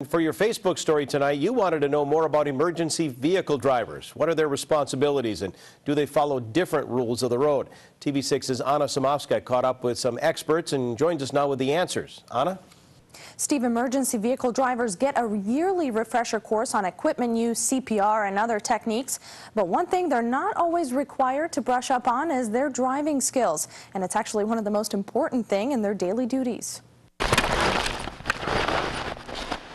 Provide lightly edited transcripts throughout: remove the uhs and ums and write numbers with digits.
And for your Facebook story tonight, you wanted to know more about emergency vehicle drivers. What are their responsibilities, and do they follow different rules of the road? TV6's Anna Samovska caught up with some experts and joins us now with the answers. Anna? Steve, emergency vehicle drivers get a yearly refresher course on equipment use, CPR, and other techniques. But one thing they're not always required to brush up on is their driving skills. And it's actually one of the most important things in their daily duties.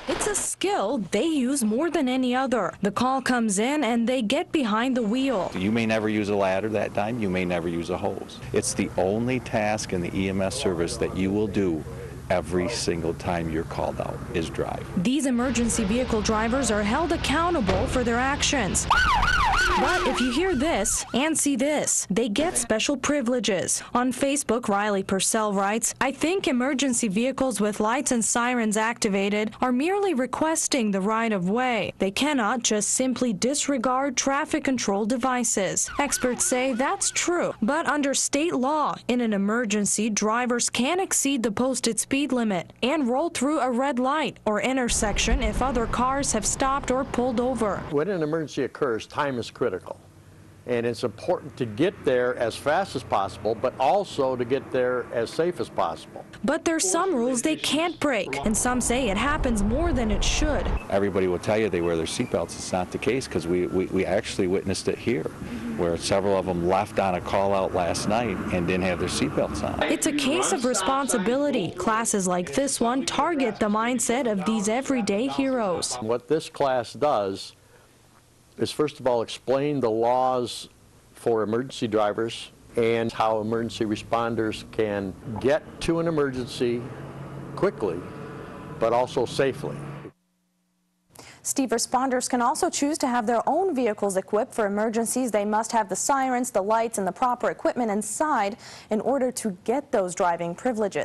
It's a skill they use more than any other. The call comes in and they get behind the wheel. You may never use a ladder that time. You may never use a hose. It's the only task in the EMS service that you will do every single time you're called out, is drive. These emergency vehicle drivers are held accountable for their actions. But if you hear this and see this, they get special privileges. On Facebook, Riley Purcell writes, "I think emergency vehicles with lights and sirens activated are merely requesting the right of way. They cannot just simply disregard traffic control devices." Experts say that's true, but under state law, in an emergency, drivers can exceed the posted speed limit and roll through a red light or intersection if other cars have stopped or pulled over. When an emergency occurs, time is critical, and it's important to get there as fast as possible, but also to get there as safe as possible. But there's some rules they can't break, and some say it happens more than it should. Everybody will tell you they wear their seatbelts. It's not the case, because we actually witnessed it here, where several of them left on a call out last night and didn't have their seatbelts on. It's a case of responsibility. Classes like this one target the mindset of these everyday heroes. What this class does is, first of all, explain the laws for emergency drivers and how emergency responders can get to an emergency quickly, but also safely. Steve, responders can also choose to have their own vehicles equipped for emergencies. They must have the sirens, the lights, and the proper equipment inside in order to get those driving privileges.